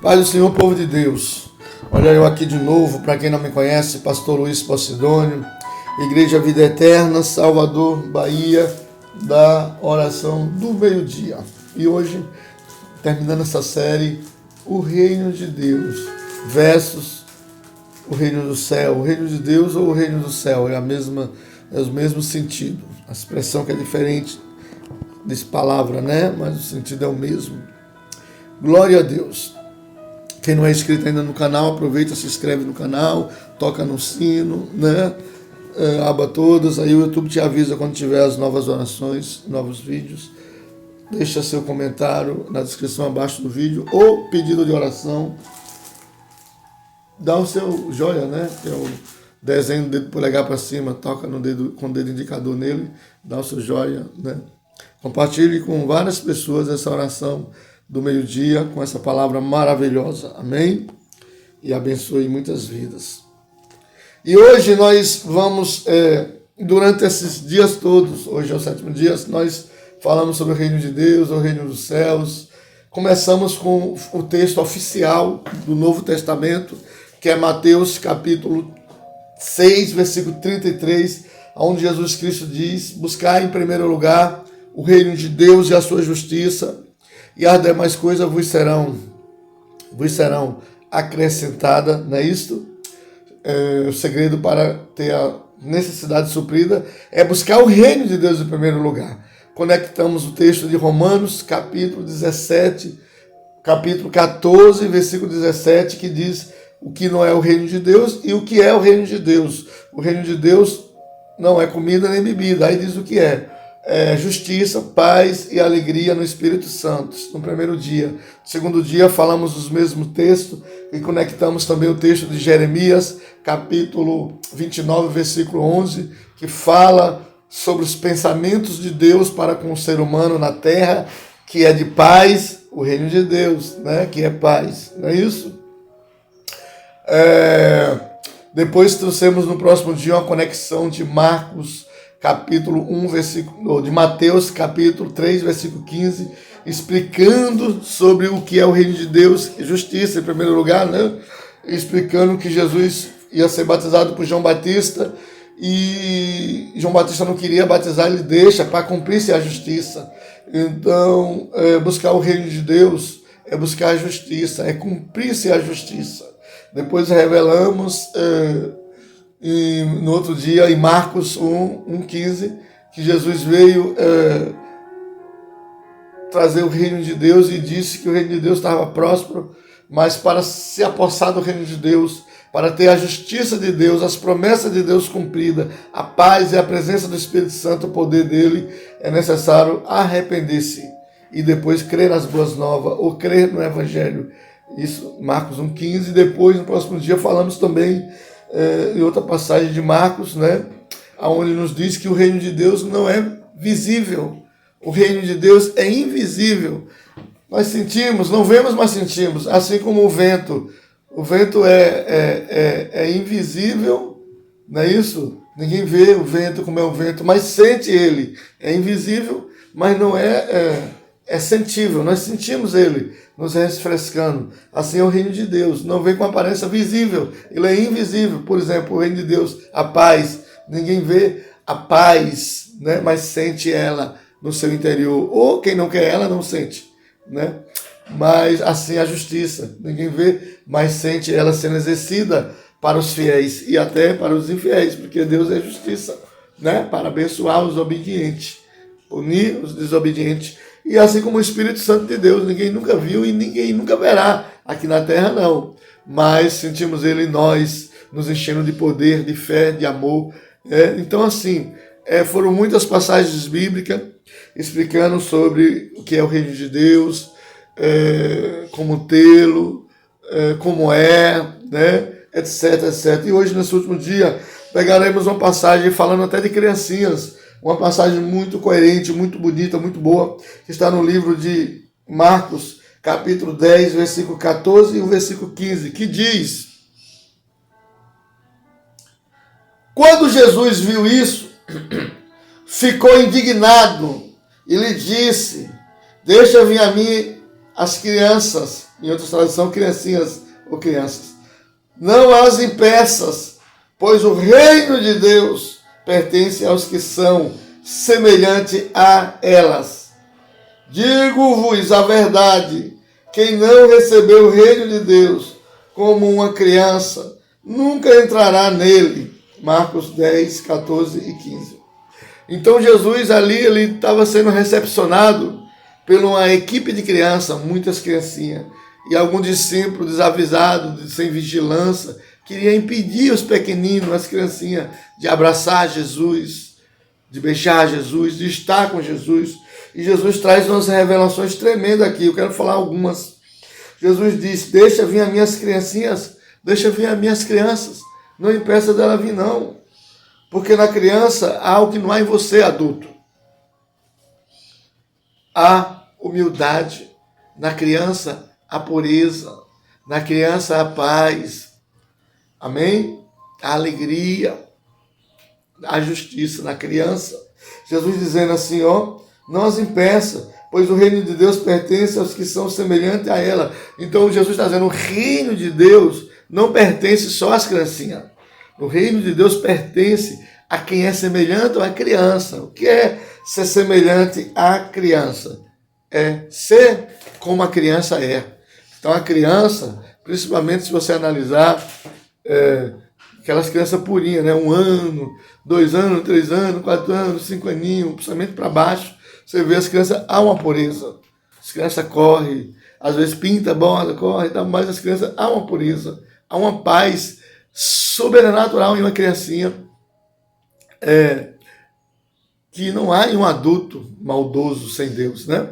Paz do Senhor, povo de Deus. Olha eu aqui de novo, para quem não me conhece, pastor Luiz Posidônio, Igreja Vida Eterna, Salvador, Bahia, da oração do meio-dia. E hoje, terminando essa série, o reino de Deus versus o reino do céu. O reino de Deus ou o reino do céu é o mesmo sentido. A expressão que é diferente dessa palavra, né? Mas o sentido é o mesmo. Glória a Deus. Quem não é inscrito ainda no canal, aproveita, se inscreve no canal, toca no sino, né? Aba todas, aí o YouTube te avisa quando tiver as novas orações, novos vídeos. Deixa seu comentário na descrição abaixo do vídeo ou pedido de oração. Dá o seu joia, né? Que é o desenho do dedo polegar para cima, toca no dedo com o dedo indicador nele, dá o seu joia, né? Compartilhe com várias pessoas essa oração do meio-dia com essa palavra maravilhosa. Amém? E abençoe muitas vidas. E hoje nós vamos, durante esses dias todos, hoje é o 7º dia, nós falamos sobre o reino de Deus, o reino dos céus. Começamos com o texto oficial do Novo Testamento, que é Mateus capítulo 6, versículo 33, onde Jesus Cristo diz: buscar em primeiro lugar o reino de Deus e a sua justiça, e as demais coisas vos serão acrescentadas, não é isto? O segredo para ter a necessidade suprida é buscar o reino de Deus em primeiro lugar. Conectamos o texto de Romanos, capítulo 17, capítulo 14, versículo 17, que diz o que não é o reino de Deus e o que é o reino de Deus. O reino de Deus não é comida nem bebida, aí diz o que é. Justiça, paz e alegria no Espírito Santo, no primeiro dia. No segundo dia falamos os mesmos textos e conectamos também o texto de Jeremias, capítulo 29, versículo 11, que fala sobre os pensamentos de Deus para com o ser humano na terra, que é de paz, o reino de Deus, né? Que é paz, não é isso? Depois trouxemos no próximo dia uma conexão de Marcos, capítulo 1, de Mateus, capítulo 3, versículo 15, explicando sobre o que é o reino de Deus e justiça, em primeiro lugar, né? Explicando que Jesus ia ser batizado por João Batista e João Batista não queria batizar, ele deixa para cumprir-se a justiça. Então, buscar o reino de Deus é buscar a justiça, é cumprir-se a justiça. Depois revelamos e no outro dia, em Marcos 1:15, que Jesus veio trazer o reino de Deus e disse que o reino de Deus estava próspero, mas para se apossar do reino de Deus, para ter a justiça de Deus, as promessas de Deus cumpridas, a paz e a presença do Espírito Santo, o poder dele, é necessário arrepender-se e depois crer nas boas novas ou crer no Evangelho. Isso, Marcos 1:15. Depois, no próximo dia, falamos também em outra passagem de Marcos, né, onde nos diz que o reino de Deus não é visível. O reino de Deus é invisível. Nós sentimos, não vemos, mas sentimos. Assim como o vento. O vento é invisível, não é isso? Ninguém vê o vento como é o vento, mas sente ele. É invisível, mas não é sentível. Nós sentimos ele nos refrescando. Assim é o reino de Deus. Não vem com aparência visível. Ele é invisível. Por exemplo, o reino de Deus, a paz. Ninguém vê a paz, né? Mas sente ela no seu interior. Ou quem não quer ela não sente, né? Mas assim a justiça. Ninguém vê, mas sente ela sendo exercida para os fiéis e até para os infiéis, porque Deus é justiça, né? Para abençoar os obedientes, punir os desobedientes. E assim como o Espírito Santo de Deus, ninguém nunca viu e ninguém nunca verá aqui na terra, não. Mas sentimos ele em nós, nos enchendo de poder, de fé, de amor. Então, assim, foram muitas passagens bíblicas explicando sobre o que é o reino de Deus, como tê-lo, como né, etc, etc. E hoje, nesse último dia, pegaremos uma passagem falando até de criancinhas, uma passagem muito coerente, muito bonita, muito boa, que está no livro de Marcos, capítulo 10, versículo 14 e o versículo 15, que diz: quando Jesus viu isso, ficou indignado e lhe disse: deixa vir a mim as crianças, em outras traduções, criancinhas ou crianças. Não as impeças, pois o reino de Deus pertence aos que são semelhante a elas. Digo-vos a verdade, quem não recebeu o reino de Deus como uma criança, nunca entrará nele. Marcos 10, 14 e 15. Então Jesus ali, ele estava sendo recepcionado por uma equipe de crianças, muitas criancinhas, e algum discípulo desavisado, sem vigilância, queria impedir os pequeninos, as criancinhas, de abraçar Jesus, de beijar Jesus, de estar com Jesus. E Jesus traz umas revelações tremendas aqui, eu quero falar algumas. Jesus disse: deixa vir as minhas criancinhas, deixa vir as minhas crianças, não impeça dela vir não, porque na criança há o que não há em você, adulto. Há humildade, na criança há pureza, na criança há paz, amém? A alegria, a justiça na criança. Jesus dizendo assim, não as impeça, pois o reino de Deus pertence aos que são semelhantes a ela. Então Jesus está dizendo, o reino de Deus não pertence só às criancinhas. O reino de Deus pertence a quem é semelhante à criança. O que é ser semelhante à criança? É ser como a criança é. Então a criança, principalmente se você analisar aquelas crianças purinhas, né? 1 ano, 2 anos, 3 anos, 4 anos, 5 aninhos, principalmente para baixo, você vê as crianças, há uma pureza. As crianças correm, às vezes pinta a bola, corre, mas as crianças há uma pureza, há uma paz sobrenatural em uma criancinha, que não há em um adulto maldoso sem Deus, né?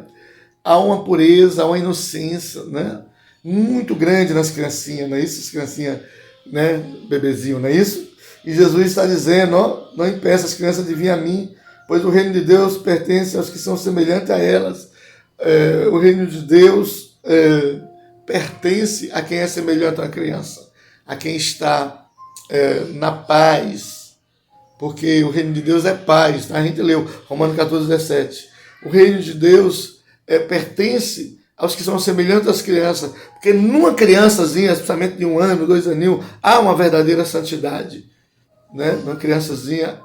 Há uma pureza, há uma inocência, né? Muito grande nas criancinhas, não é isso? As criancinhas, né? Bebezinho, não é isso? E Jesus está dizendo, não impeça as crianças de vir a mim, pois o reino de Deus pertence aos que são semelhantes a elas. O reino de Deus pertence a quem é semelhante à criança, a quem está na paz, porque o reino de Deus é paz. Tá? A gente leu Romanos 14, 17. O reino de Deus pertence aos que são semelhantes às crianças, porque numa criançazinha, especialmente de 1 ano, 2 aninhos, há uma verdadeira santidade, né? Numa criançazinha,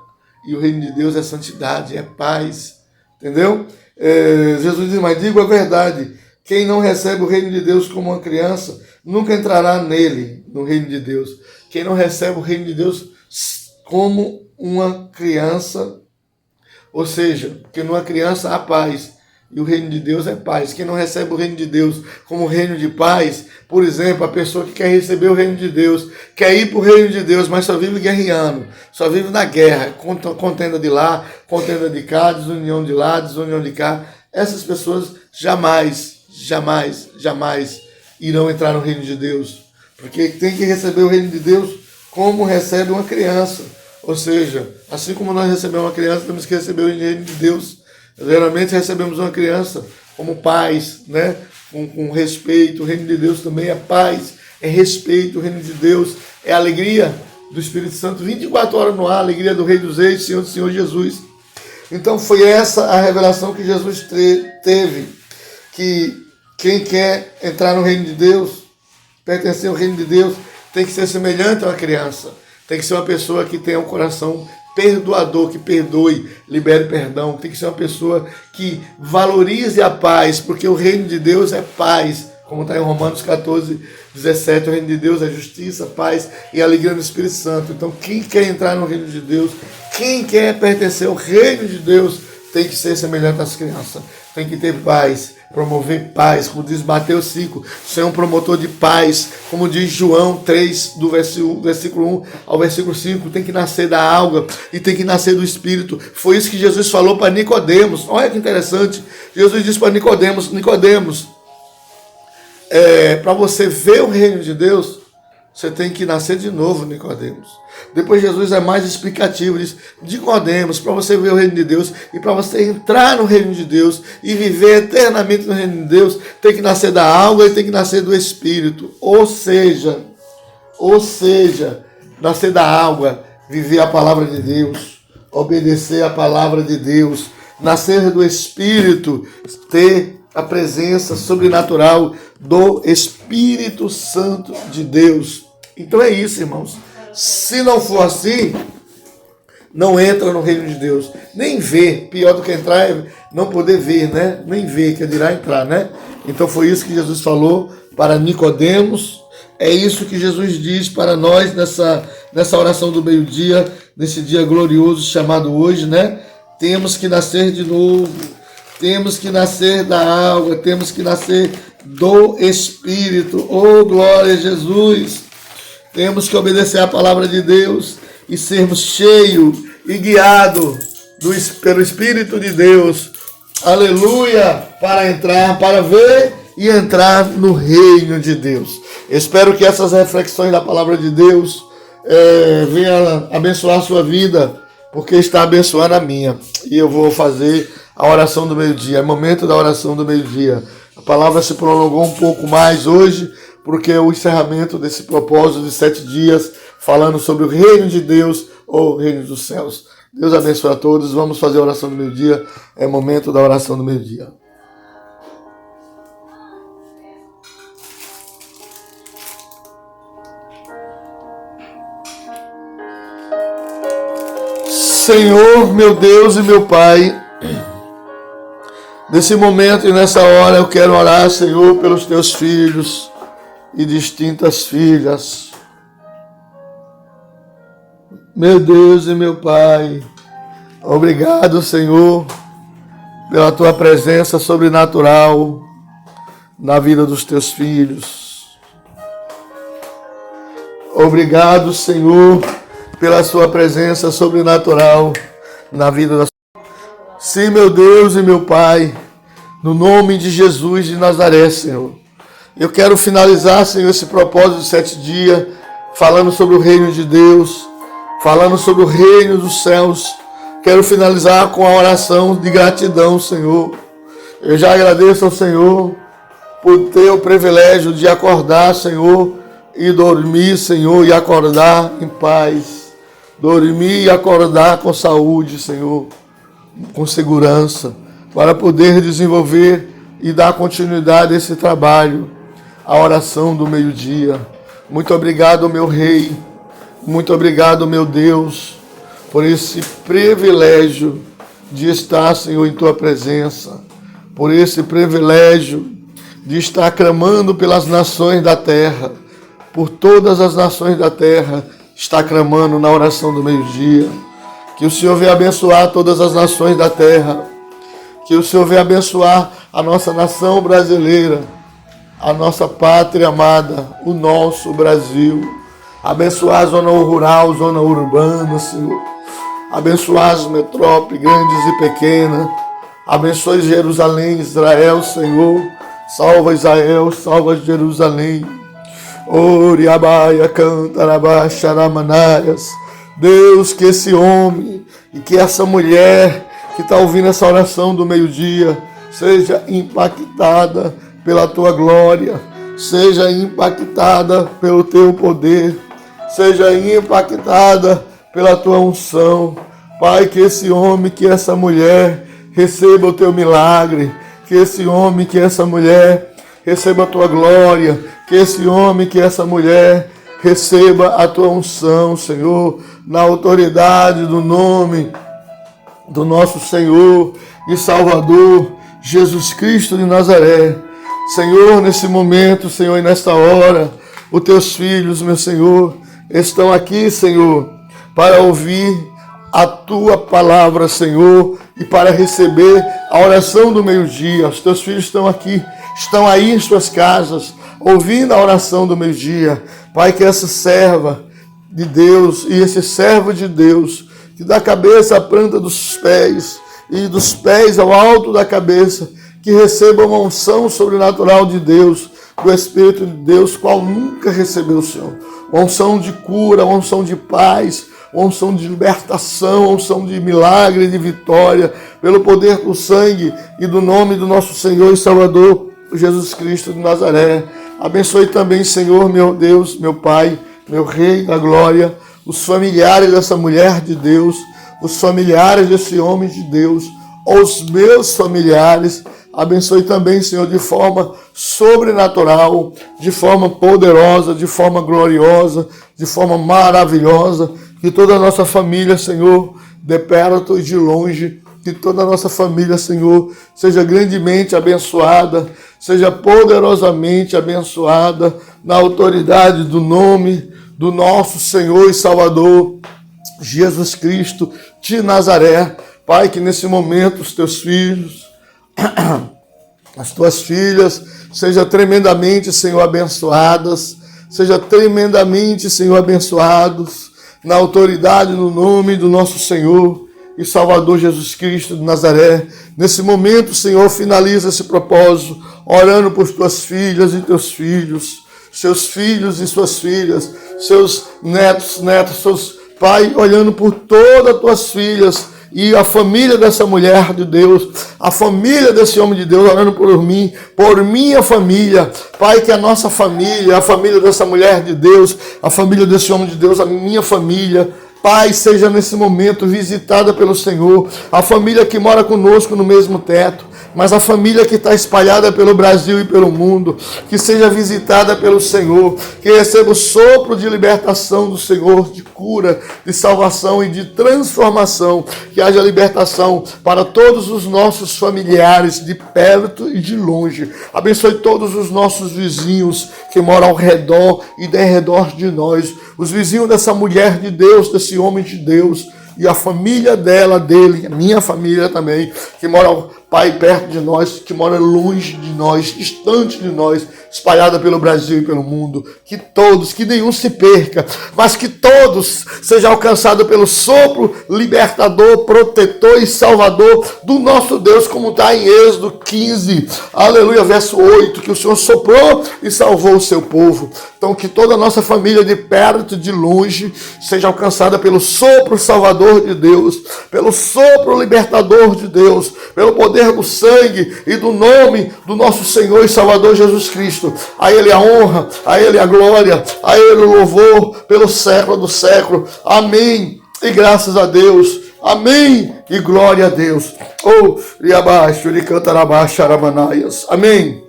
e o reino de Deus é santidade, é paz, entendeu? Jesus diz, mas digo a verdade, quem não recebe o reino de Deus como uma criança, nunca entrará nele, no reino de Deus. Quem não recebe o reino de Deus como uma criança, ou seja, porque numa criança há paz, e o reino de Deus é paz. Quem não recebe o reino de Deus como reino de paz, por exemplo, a pessoa que quer receber o reino de Deus, quer ir para o reino de Deus, mas só vive guerreando, só vive na guerra, contenda de lá, contenda de cá, desunião de lá, desunião de cá. Essas pessoas jamais irão entrar no reino de Deus, porque tem que receber o reino de Deus como recebe uma criança. Ou seja, assim como nós recebemos uma criança, temos que receber o reino de Deus. Geralmente recebemos uma criança como pais, né? Com respeito. O reino de Deus também é paz, é respeito. O reino de Deus é alegria do Espírito Santo, 24 horas no ar, alegria do Rei dos Reis, Senhor do Senhor Jesus. Então foi essa a revelação que Jesus teve, que quem quer entrar no reino de Deus, pertencer ao reino de Deus, tem que ser semelhante a uma criança, tem que ser uma pessoa que tenha um coração perdoador, que perdoe, libere perdão. Tem que ser uma pessoa que valorize a paz, porque o reino de Deus é paz, como está em Romanos 14, 17, o reino de Deus é justiça, paz e alegria no Espírito Santo. Então quem quer entrar no reino de Deus, quem quer pertencer ao reino de Deus, tem que ser semelhante às crianças, tem que ter paz, promover paz, como diz Mateus 5, ser um promotor de paz, como diz João 3, do versículo 1 ao versículo 5, tem que nascer da água e tem que nascer do Espírito. Foi isso que Jesus falou para Nicodemos. Olha que interessante, Jesus disse para Nicodemos, para você ver o reino de Deus, você tem que nascer de novo, Nicodemos. Depois Jesus é mais explicativo, diz, Nicodemos, para você ver o reino de Deus e para você entrar no reino de Deus e viver eternamente no reino de Deus, tem que nascer da água e tem que nascer do Espírito. Ou seja, nascer da água, viver a palavra de Deus, obedecer a palavra de Deus, nascer do Espírito, ter a presença sobrenatural do Espírito Santo de Deus. Então é isso, irmãos. Se não for assim, não entra no reino de Deus. Nem vê. Pior do que entrar é não poder ver, né? Nem ver, que dirá entrar, né? Então foi isso que Jesus falou para Nicodemos. É isso que Jesus diz para nós nessa oração do meio-dia, nesse dia glorioso chamado hoje, né? Temos que nascer de novo. Temos que nascer da água. Temos que nascer do Espírito. Oh, glória a Jesus! Temos que obedecer à palavra de Deus e sermos cheios e guiados pelo Espírito de Deus. Aleluia! Para entrar, para ver e entrar no reino de Deus. Espero que essas reflexões da palavra de Deus venham abençoar a sua vida, porque está abençoando a minha. E eu vou fazer a oração do meio-dia. É momento da oração do meio-dia. A palavra se prolongou um pouco mais hoje, porque é o encerramento desse propósito de 7 dias, falando sobre o reino de Deus ou o reino dos céus. Deus abençoe a todos. Vamos fazer a oração do meio-dia. É momento da oração do meio-dia. Senhor, meu Deus e meu Pai, nesse momento e nessa hora eu quero orar, Senhor, pelos teus filhos e distintas filhas. Meu Deus e meu Pai, obrigado, Senhor, pela tua presença sobrenatural na vida dos teus filhos. Obrigado, Senhor, pela sua presença sobrenatural na vida das... Sim, meu Deus e meu Pai, no nome de Jesus de Nazaré, Senhor. Eu quero finalizar, Senhor, esse propósito de 7 dias, falando sobre o reino de Deus, falando sobre o reino dos céus. Quero finalizar com a oração de gratidão, Senhor. Eu já agradeço ao Senhor por ter o privilégio de acordar, Senhor, e dormir, Senhor, e acordar em paz. Dormir e acordar com saúde, Senhor, com segurança, para poder desenvolver e dar continuidade a esse trabalho, a oração do meio-dia. Muito obrigado, meu Rei, muito obrigado, meu Deus, por esse privilégio de estar, Senhor, em Tua presença, por esse privilégio de estar clamando pelas nações da terra, por todas as nações da terra, está clamando na oração do meio-dia. Que o Senhor venha abençoar todas as nações da terra. Que o Senhor venha abençoar a nossa nação brasileira, a nossa pátria amada, o nosso Brasil. Abençoar a zona rural, zona urbana, Senhor. Abençoar as metrópoles, grandes e pequenas. Abençoe Jerusalém, Israel, Senhor. Salva Israel, salva Jerusalém. Oriabaia, cantarabá, xaramanaias. Deus, que esse homem e que essa mulher que está ouvindo essa oração do meio-dia seja impactada pela tua glória, seja impactada pelo teu poder, seja impactada pela tua unção. Pai, que esse homem, que essa mulher receba o teu milagre, que esse homem, que essa mulher receba a tua glória, que esse homem, que essa mulher receba a tua unção, Senhor, na autoridade do nome do nosso Senhor e Salvador, Jesus Cristo de Nazaré. Senhor, nesse momento, Senhor, e nesta hora, os teus filhos, meu Senhor, estão aqui, Senhor, para ouvir a tua palavra, Senhor, e para receber a oração do meio-dia. Os teus filhos estão aqui, estão aí em suas casas, ouvindo a oração do meio-dia. Pai, que essa serva de Deus e esse servo de Deus, que da cabeça à planta dos pés e dos pés ao alto da cabeça, que receba uma unção sobrenatural de Deus, do Espírito de Deus, qual nunca recebeu o Senhor. Uma unção de cura, uma unção de paz, uma unção de libertação, uma unção de milagre, de vitória, pelo poder do sangue e do nome do nosso Senhor e Salvador, Jesus Cristo de Nazaré. Abençoe também, Senhor, meu Deus, meu Pai, meu Rei da glória, os familiares dessa mulher de Deus, os familiares desse homem de Deus, os meus familiares, Abençoe também, Senhor, de forma sobrenatural, de forma poderosa, de forma gloriosa, de forma maravilhosa. Que toda a nossa família, Senhor, de perto e de longe, que toda a nossa família, Senhor, seja grandemente abençoada, seja poderosamente abençoada na autoridade do nome do nosso Senhor e Salvador, Jesus Cristo de Nazaré. Pai, que nesse momento os teus filhos, as tuas filhas, sejam tremendamente, Senhor, abençoadas, sejam tremendamente, Senhor, abençoados, na autoridade, no nome do nosso Senhor e Salvador Jesus Cristo de Nazaré. Nesse momento, Senhor, finaliza esse propósito, orando por tuas filhas e teus filhos, seus filhos e suas filhas, seus netos, seus pai, olhando por todas as tuas filhas, e a família dessa mulher de Deus, a família desse homem de Deus, orando por mim, por minha família. Pai, que a nossa família, a família dessa mulher de Deus, a família desse homem de Deus, a minha família, Pai, seja nesse momento visitada pelo Senhor, a família que mora conosco no mesmo teto, mas a família que está espalhada pelo Brasil e pelo mundo, que seja visitada pelo Senhor, que receba o sopro de libertação do Senhor, de cura, de salvação e de transformação, que haja libertação para todos os nossos familiares, de perto e de longe. Abençoe todos os nossos vizinhos que moram ao redor e de redor de nós, os vizinhos dessa mulher de Deus, desse homem de Deus, e a família dela, dele, a minha família também, que mora, Pai, perto de nós, que mora longe de nós, distante de nós, espalhada pelo Brasil e pelo mundo. Que todos, que nenhum se perca, mas que todos sejam alcançados pelo sopro libertador, protetor e salvador do nosso Deus, como está em Êxodo 15, aleluia, verso 8, que o Senhor soprou e salvou o seu povo. Então, que toda a nossa família de perto e de longe seja alcançada pelo sopro salvador de Deus, pelo sopro libertador de Deus, pelo poder do sangue e do nome do nosso Senhor e Salvador Jesus Cristo. A Ele a honra, a Ele a glória, a Ele o louvor pelo século do século. Amém. E graças a Deus. Amém. E glória a Deus. Oh, e abaixo, ele cantará abaixo, aramanaias. Amém.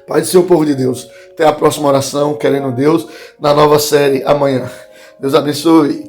Pai do Senhor, povo de Deus. Até a próxima oração, querendo Deus, na nova série amanhã. Deus abençoe.